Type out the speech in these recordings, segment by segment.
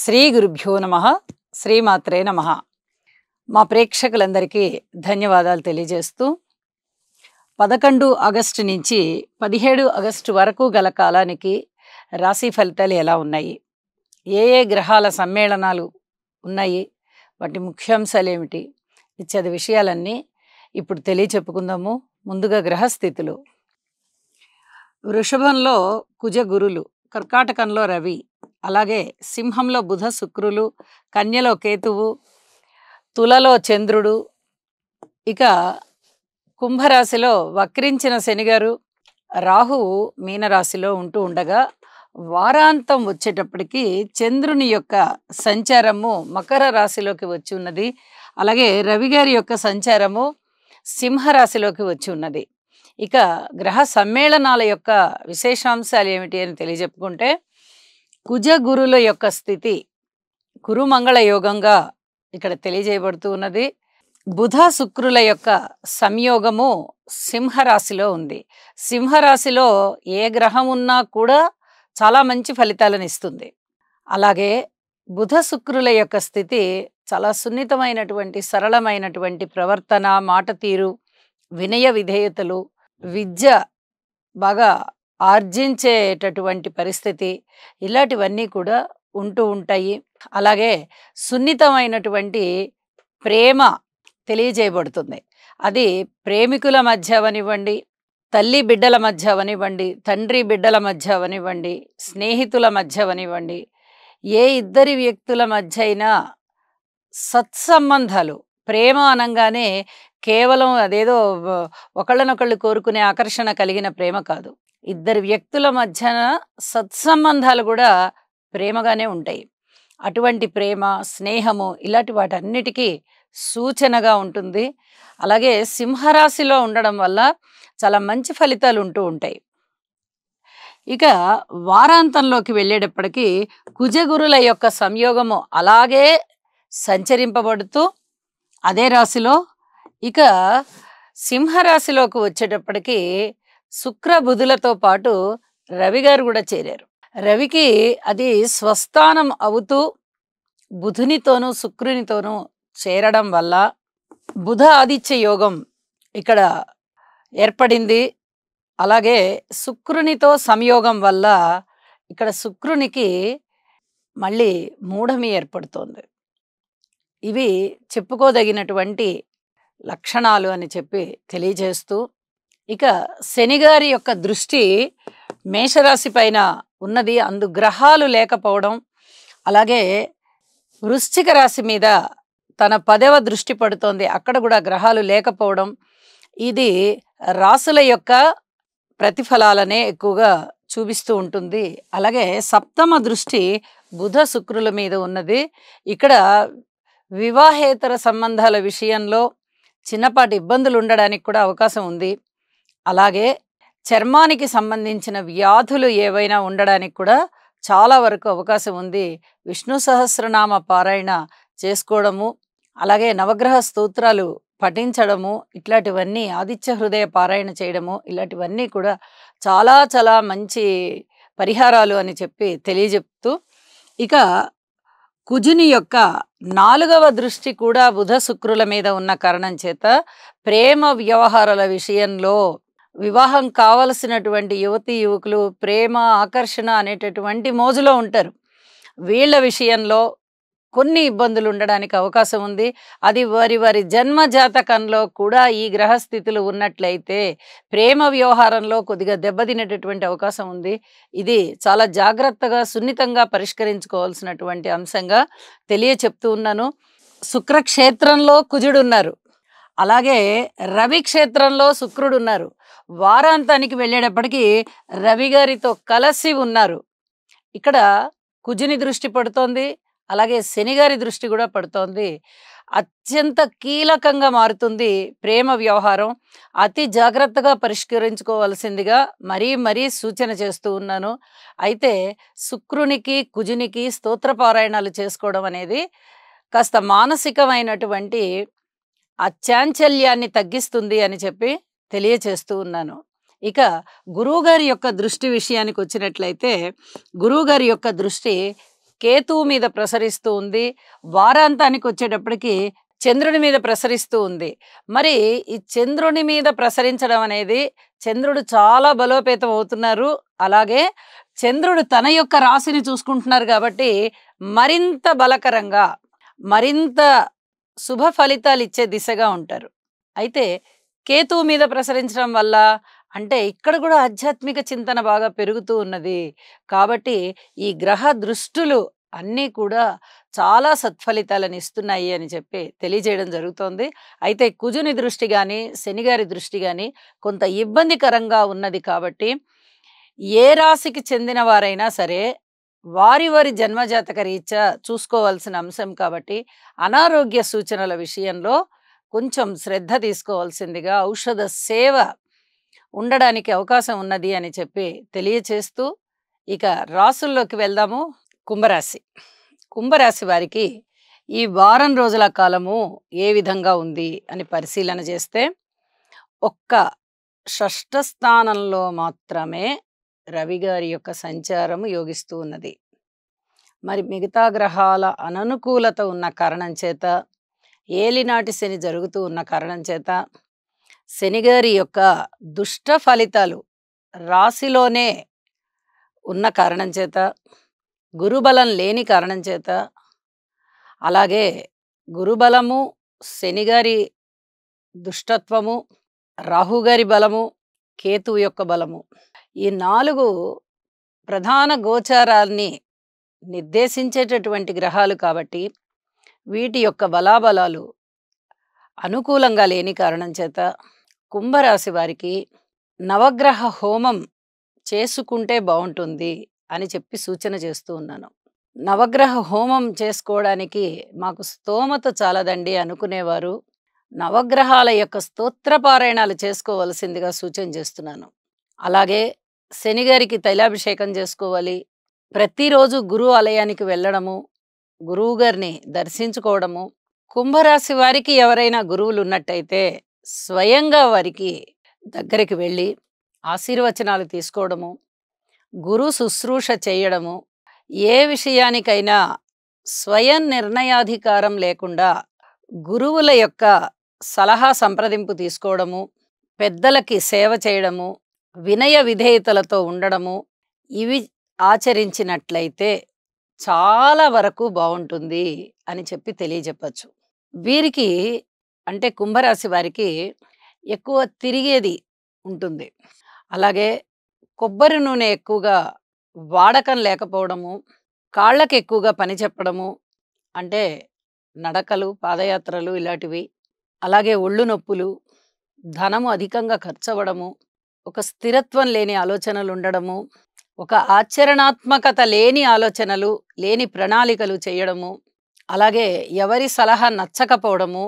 శ్రీ గురుభ్యో నమః. శ్రీమాత్రే నమః. మా ప్రేక్షకులందరికీ ధన్యవాదాలు తెలియజేస్తూ 11 ఆగస్టు నుంచి 17 ఆగస్టు వరకు గల కాలానికి రాశి ఫలితాలు ఎలా ఉన్నాయి, ఏ ఏ గ్రహాల సమ్మేళనాలు ఉన్నాయి, వాటి ముఖ్యాంశాలు ఏమిటి ఇత్యాది విషయాలన్నీ ఇప్పుడు తెలియచెప్పుకుందాము. ముందుగా గ్రహస్థితులు. వృషభంలో కుజ గురులు, కర్కాటకంలో రవి, అలాగే సింహంలో బుధ శుక్రులు, కన్యలో కేతువు, తులలో చంద్రుడు, ఇక కుంభరాశిలో వక్రించిన శనిగారు, రాహువు మీనరాశిలో ఉంటూ ఉండగా వారాంతం వచ్చేటప్పటికి చంద్రుని యొక్క సంచారము మకర రాశిలోకి వచ్చి ఉన్నది. అలాగే రవి గారి యొక్క సంచారము సింహరాశిలోకి వచ్చి ఉన్నది. ఇక గ్రహ సమ్మేళనాల యొక్క విశేషాంశాలు ఏమిటి అని తెలియజెప్పుకుంటే, కుజ గురుల యొక్క స్థితి కురుమంగళ యోగంగా ఇక్కడ తెలియజేయబడుతూ ఉన్నది. బుధ శుక్రుల యొక్క సంయోగము సింహరాశిలో ఉంది. సింహరాశిలో ఏ గ్రహం ఉన్నా కూడా చాలా మంచి ఫలితాలను ఇస్తుంది. అలాగే బుధ శుక్రుల యొక్క స్థితి చాలా సున్నితమైనటువంటి సరళమైనటువంటి ప్రవర్తన, మాట తీరు, వినయ విధేయతలు, విద్య బాగా ఆర్జించేటటువంటి పరిస్థితి, ఇలాంటివన్నీ కూడా ఉంటూ ఉంటాయి. అలాగే సున్నితమైనటువంటి ప్రేమ తెలియజేయబడుతుంది. అది ప్రేమికుల మధ్య అవనివ్వండి, తల్లి బిడ్డల మధ్య అవనివ్వండి, తండ్రి బిడ్డల మధ్య అవనివ్వండి, స్నేహితుల మధ్య అవనివ్వండి, ఏ ఇద్దరి వ్యక్తుల మధ్య అయినా సత్సంబంధాలు. ప్రేమ అనగానే కేవలం అదేదో ఒకళ్ళనొకళ్ళు కోరుకునే ఆకర్షణ కలిగిన ప్రేమ కాదు. ఇద్దరు వ్యక్తుల మధ్యన సత్సంబంధాలు కూడా ప్రేమగానే ఉంటాయి. అటువంటి ప్రేమ, స్నేహము ఇలాంటి వాటన్నిటికీ సూచనగా ఉంటుంది. అలాగే సింహరాశిలో ఉండడం వల్ల చాలా మంచి ఫలితాలు ఉంటూ ఉంటాయి. ఇక వారాంతంలోకి వెళ్ళేటప్పటికీ కుజగురుల యొక్క సంయోగము అలాగే సంచరింపబడుతూ అదే రాశిలో, ఇక సింహరాశిలోకి వచ్చేటప్పటికి శుక్ర బుధులతో పాటు రవి గారు కూడా చేరారు. రవికి అది స్వస్థానం అవుతూ బుధునితోనూ శుక్రునితోనూ చేరడం వల్ల బుధ ఆదిత్య యోగం ఇక్కడ ఏర్పడింది. అలాగే శుక్రునితో సంయోగం వల్ల ఇక్కడ శుక్రునికి మళ్ళీ మూఢమి ఏర్పడుతోంది. ఇవి చెప్పుకోదగినటువంటి లక్షణాలు అని చెప్పి తెలియజేస్తూ, ఇక శనిగారి యొక్క దృష్టి మేషరాశి పైన ఉన్నది. అందు గ్రహాలు లేకపోవడం, అలాగే వృశ్చిక రాశి మీద తన 10వ దృష్టి పడుతోంది, అక్కడ కూడా గ్రహాలు లేకపోవడం, ఇది రాసుల యొక్క ప్రతిఫలాలనే ఎక్కువగా చూపిస్తూ ఉంటుంది. అలాగే 7వ దృష్టి బుధ శుక్రుల మీద ఉన్నది. ఇక్కడ వివాహేతర సంబంధాల విషయంలో చిన్నపాటి ఇబ్బందులు ఉండడానికి కూడా అవకాశం ఉంది. అలాగే చర్మానికి సంబంధించిన వ్యాధులు ఏవైనా ఉండడానికి కూడా చాలా వరకు అవకాశం ఉంది. విష్ణు సహస్రనామ పారాయణ చేసుకోవడము, అలాగే నవగ్రహ స్తోత్రాలు పఠించడము, ఇట్లాంటివన్నీ ఆదిత్య హృదయ పారాయణ చేయడము, ఇలాంటివన్నీ కూడా చాలా చాలా మంచి పరిహారాలు అని చెప్పి తెలియజెప్తూ, ఇక కుజుని యొక్క 4వ దృష్టి కూడా బుధ శుక్రుల మీద ఉన్న కారణం చేత ప్రేమ వ్యవహారాల విషయంలో వివాహం కావలసినటువంటి యువతీ యువకులు ప్రేమ, ఆకర్షణ అనేటటువంటి మోజులో ఉంటారు. వీళ్ళ విషయంలో కొన్ని ఇబ్బందులు ఉండడానికి అవకాశం ఉంది. అది వారి వారి జన్మ జాతకంలో కూడా ఈ గ్రహస్థితులు ఉన్నట్లయితే ప్రేమ వ్యవహారంలో కొద్దిగా దెబ్బతినేటటువంటి అవకాశం ఉంది. ఇది చాలా జాగ్రత్తగా, సున్నితంగా పరిష్కరించుకోవాల్సినటువంటి అంశంగా తెలియచెప్తూ ఉన్నాను. శుక్రక్షేత్రంలో కుజుడు ఉన్నారు, అలాగే రవి క్షేత్రంలో శుక్రుడు ఉన్నారు. వారాంతానికి వెళ్ళేటప్పటికీ రవి గారితో కలిసి ఉన్నారు. ఇక్కడ కుజుని దృష్టి పడుతోంది, అలాగే శనిగారి దృష్టి కూడా పడుతోంది. అత్యంత కీలకంగా మారుతుంది ప్రేమ వ్యవహారం. అతి జాగ్రత్తగా పరిష్కరించుకోవాల్సిందిగా మరీ మరీ సూచన చేస్తూ ఉన్నాను. అయితే శుక్రునికి, కుజునికి స్తోత్రపారాయణాలు చేసుకోవడం అనేది కాస్త మానసికమైనటువంటి అచాంచల్యాన్ని తగ్గిస్తుంది అని చెప్పి తెలియచేస్తూ ఉన్నాను. ఇక గురువుగారి యొక్క దృష్టి విషయానికి వచ్చినట్లయితే, గురువుగారి యొక్క దృష్టి కేతువు మీద ప్రసరిస్తూ ఉంది. వారాంతానికి వచ్చేటప్పటికి చంద్రుని మీద ప్రసరిస్తూ ఉంది. మరి ఈ చంద్రుని మీద ప్రసరించడం అనేది చంద్రుడు చాలా బలోపేతం అవుతున్నారు. అలాగే చంద్రుడు తన యొక్క రాశిని చూసుకుంటున్నారు కాబట్టి మరింత బలకరంగా, మరింత శుభ ఫలితాలు ఇచ్చే దిశగా ఉంటారు. అయితే కేతువు మీద ప్రసరించడం వల్ల అంటే ఇక్కడ కూడా ఆధ్యాత్మిక చింతన బాగా పెరుగుతూ ఉన్నది. కాబట్టి ఈ గ్రహ దృష్టులు అన్నీ కూడా చాలా సత్ఫలితాలను ఇస్తున్నాయి అని చెప్పి తెలియజేయడం జరుగుతోంది. అయితే కుజుని దృష్టి కానీ, శనిగారి దృష్టి కానీ కొంత ఇబ్బందికరంగా ఉన్నది. కాబట్టి ఏ రాశికి చెందిన వారైనా సరే వారి వారి జన్మజాతక రీత్యా చూసుకోవాల్సిన అంశం కాబట్టి అనారోగ్య సూచనల విషయంలో కొంచెం శ్రద్ధ తీసుకోవాల్సిందిగా, ఔషధ సేవ ఉండడానికి అవకాశం ఉన్నది అని చెప్పి తెలియచేస్తూ ఇక రాసుల్లోకి వెళ్దాము. కుంభరాశి. కుంభరాశి వారికి ఈ వారం రోజుల కాలము ఏ విధంగా ఉంది అని పరిశీలన చేస్తే ఒక్క షష్ఠ స్థానంలో మాత్రమే రవి గారి యొక్క సంచారము యోగిస్తూ ఉన్నది. మరి మిగతా గ్రహాల అననుకూలత ఉన్న కారణం చేత, ఏలినాటి శని జరుగుతూ ఉన్న కారణం చేత, శనిగారి యొక్క దుష్ట ఫలితాలు రాశిలోనే ఉన్న కారణం చేత, గురుబలం లేని కారణం చేత, అలాగే గురుబలము, శనిగారి దుష్టత్వము, రాహుగారి బలము, కేతువు యొక్క బలము, ఈ 4 ప్రధాన గోచారాన్ని నిర్దేశించేటటువంటి గ్రహాలు కాబట్టి వీటి యొక్క బలాబలాలు అనుకూలంగా లేని కారణం చేత కుంభరాశి వారికి నవగ్రహ హోమం చేసుకుంటే బాగుంటుంది అని చెప్పి సూచన చేస్తూ ఉన్నాను. నవగ్రహ హోమం చేసుకోవడానికి మాకు స్తోమత చాలదండి అనుకునేవారు నవగ్రహాల యొక్క స్తోత్రపారాయణాలు చేసుకోవలసిందిగా సూచన చేస్తున్నాను. అలాగే శనిగారికి తైలాభిషేకం చేసుకోవాలి. ప్రతిరోజు గురు ఆలయానికి వెళ్ళడము, గురువు గారిని దర్శించుకోవడము. కుంభరాశి వారికి ఎవరైనా గురువులు ఉన్నట్టయితే స్వయంగా వారికి దగ్గరికి వెళ్ళి ఆశీర్వచనాలు తీసుకోవడము, గురు శుశ్రూష చేయడము, ఏ విషయానికైనా స్వయం నిర్ణయాధికారం లేకుండా గురువుల యొక్క సలహా సంప్రదింపు తీసుకోవడము, పెద్దలకి సేవ చేయడము, వినయ విధేయతలతో ఉండడము, ఇవి ఆచరించినట్లయితే చాలా వరకు బాగుంటుంది అని చెప్పి తెలియజెప్పచ్చు. వీరికి అంటే కుంభరాశి వారికి ఎక్కువ తిరిగేది ఉంటుంది. అలాగే కొబ్బరి నూనె ఎక్కువగా వాడకం లేకపోవడము, కాళ్ళకి ఎక్కువగా పని చెప్పడము, అంటే నడకలు, పాదయాత్రలు ఇలాంటివి, అలాగే ఒళ్ళు నొప్పులు, ధనము అధికంగా ఖర్చు అవ్వడము, ఒక స్థిరత్వం లేని ఆలోచనలు ఉండడము, ఒక ఆచరణాత్మకత లేని ఆలోచనలు, లేని ప్రణాళికలు చేయడము, అలాగే ఎవరి సలహా నచ్చకపోవడము,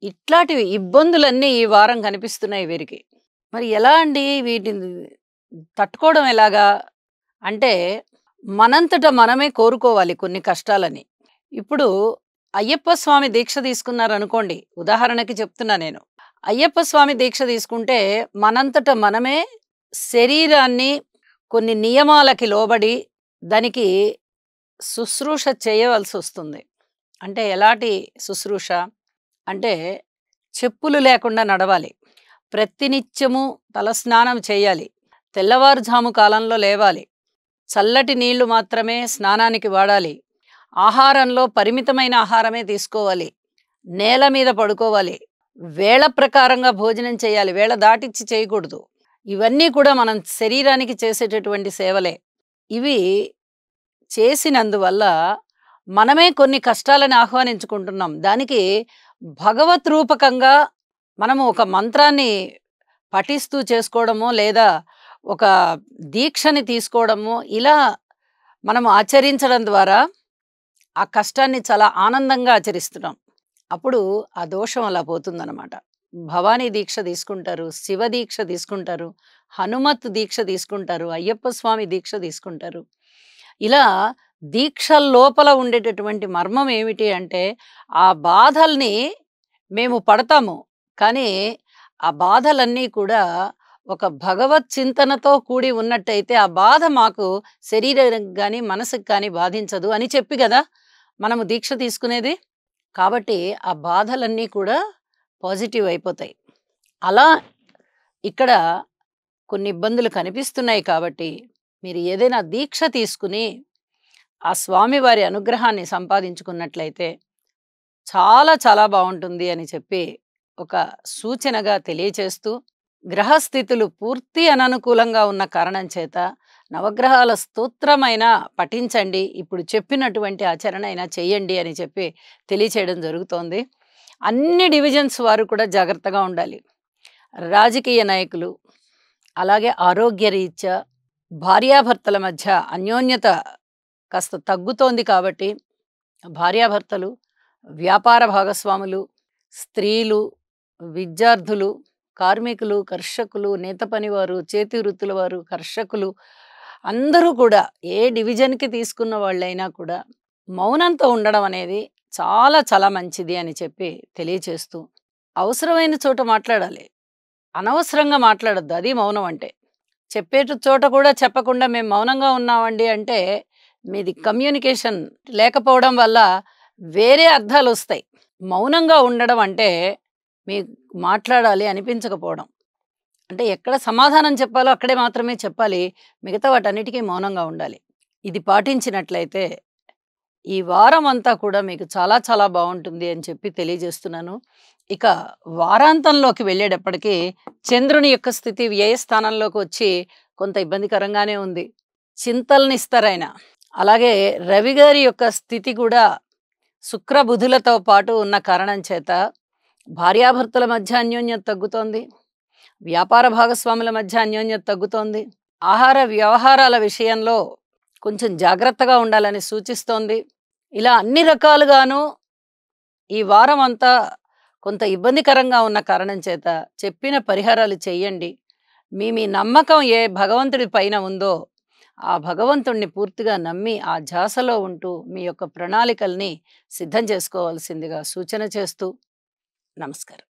ఇట్లాంటివి ఇబ్బందులన్నీ ఈ వారం కనిపిస్తున్నాయి వీరికి. మరి ఎలా అండి వీటిని తట్టుకోవడం ఎలాగా అంటే మనంతట మనమే కోరుకోవాలి కొన్ని కష్టాలని. ఇప్పుడు అయ్యప్ప స్వామి దీక్ష తీసుకున్నారనుకోండి, ఉదాహరణకి చెప్తున్నా నేను. అయ్యప్ప స్వామి దీక్ష తీసుకుంటే మనంతట మనమే శరీరాన్ని కొన్ని నియమాలకి లోబడి దానికి శుశ్రూష చేయవలసి వస్తుంది. అంటే ఎలాంటి శుశ్రూష అంటే చెప్పులు లేకుండా నడవాలి, ప్రతినిత్యము తలస్నానం చేయాలి, తెల్లవారుజాము కాలంలో లేవాలి, చల్లటి నీళ్లు మాత్రమే స్నానానికి వాడాలి, ఆహారంలో పరిమితమైన ఆహారమే తీసుకోవాలి, నేల మీద పడుకోవాలి, వేళ ప్రకారంగా భోజనం చేయాలి, వేళ దాటిచ్చి చేయకూడదు. ఇవన్నీ కూడా మనం శరీరానికి చేసేటటువంటి సేవలే. ఇవి చేసినందువల్ల మనమే కొన్ని కష్టాలను ఆహ్వానించుకుంటున్నాం. దానికి భగవత్ రూపకంగా మనము ఒక మంత్రాన్ని పఠిస్తూ చేసుకోవడమో లేదా ఒక దీక్షని తీసుకోవడమో ఇలా మనము ఆచరించడం ద్వారా ఆ కష్టాన్ని చాలా ఆనందంగా ఆచరిస్తున్నాం. అప్పుడు ఆ దోషం అలా పోతుందన్నమాట. భవానీ దీక్ష తీసుకుంటారు, శివ దీక్ష తీసుకుంటారు, హనుమత్ దీక్ష తీసుకుంటారు, అయ్యప్ప స్వామి దీక్ష తీసుకుంటారు. ఇలా దీక్ష లోపల ఉండేటటువంటి మర్మం ఏమిటి అంటే ఆ బాధల్ని మేము పడతాము, కానీ ఆ బాధలన్నీ కూడా ఒక భగవత్ చింతనతో కూడి ఉన్నట్టయితే ఆ బాధ మాకు శరీరానికి గాని, మనసుకి కానీ బాధించదు అని చెప్పి గదా మనము దీక్ష తీసుకునేది. కాబట్టి ఆ బాధలన్నీ కూడా పాజిటివ్ అయిపోతాయి. అలా ఇక్కడ కొన్ని ఇబ్బందులు కనిపిస్తున్నాయి కాబట్టి, మీరు ఏదైనా దీక్ష తీసుకుని, ఆ స్వామివారి అనుగ్రహాన్ని సంపాదించుకున్నట్లయితే చాలా చాలా బావుంటుంది అని చెప్పి ఒక సూచనగా తెలియచేస్తూ, గ్రహస్థితులు పూర్తి అననుకూలంగా ఉన్న కారణం చేత నవగ్రహాల స్తోత్రమైన పఠించండి. ఇప్పుడు చెప్పినటువంటి ఆచరణ అయినా చేయండి అని చెప్పి తెలియచేయడం జరుగుతోంది. అన్ని డివిజన్స్ వారు కూడా జాగ్రత్తగా ఉండాలి. రాజకీయ నాయకులు, అలాగే ఆరోగ్యరీత్యా భార్యాభర్తల మధ్య అన్యోన్యత కాస్త తగ్గుతోంది కాబట్టి భార్యాభర్తలు, వ్యాపార భాగస్వాములు, స్త్రీలు, విద్యార్థులు, కార్మికులు, కర్షకులు, నేత పనివారు, చేతి వృత్తుల వారు, కర్షకులు అందరూ కూడా ఏ డివిజన్‌కి తీసుకున్న వాళ్ళైనా కూడా మౌనంతో ఉండడం అనేది చాలా చాలా మంచిది అని చెప్పి తెలియచేస్తూ, అవసరమైన చోట మాట్లాడాలి. అనవసరంగా మాట్లాడొద్దు. అది మౌనం అంటే. చెప్పేటి చోట కూడా చెప్పకుండా మేము మౌనంగా ఉన్నామండి అంటే, మీది కమ్యూనికేషన్ లేకపోవడం వల్ల వేరే అర్థాలొస్తాయి. మౌనంగా ఉండడం అంటే, మీకు మాట్లాడాలి అనిపించకపోవడం. అంటే ఎక్కడ సమాధానం చెప్పాలో అక్కడే మాత్రమే చెప్పాలి. మిగతా వాటన్నిటికీ మౌనంగా ఉండాలి. ఇది పాటించినట్లయితే ఈ వారం అంతా కూడా మీకు చాలా చాలా బావుంటుంది అని చెప్పి తెలియజేస్తున్నాను. ఇక వారాంతంలోకి వెళ్ళేటప్పటికి చంద్రుని యొక్క స్థితి వ్యయస్థానంలోకి వచ్చి కొంత ఇబ్బందికరంగానే ఉంది. చింతలనిస్తారాయన. అలాగే రవి గారి యొక్క స్థితి కూడా శుక్ర బుధులతో పాటు ఉన్న కారణం చేత భార్యాభర్తల మధ్య అన్యోన్యత తగ్గుతోంది. వ్యాపార భాగస్వాముల మధ్య అన్యోన్యత తగ్గుతోంది. ఆహార వ్యవహారాల విషయంలో కొంచెం జాగ్రత్తగా ఉండాలని సూచిస్తోంది. ఇలా అన్ని రకాలుగాను ఈ వారం అంతా కొంత ఇబ్బందికరంగా ఉన్న కారణం చేత చెప్పిన పరిహారాలు చెయ్యండి. మీ నమ్మకం ఏ భగవంతుడి పైన ఉందో ఆ భగవంతుణ్ణి పూర్తిగా నమ్మి ఆ ధ్యాసలో ఉంటూ మీ యొక్క ప్రణాళికల్ని సిద్ధం చేసుకోవాల్సిందిగా సూచన చేస్తూ నమస్కారం.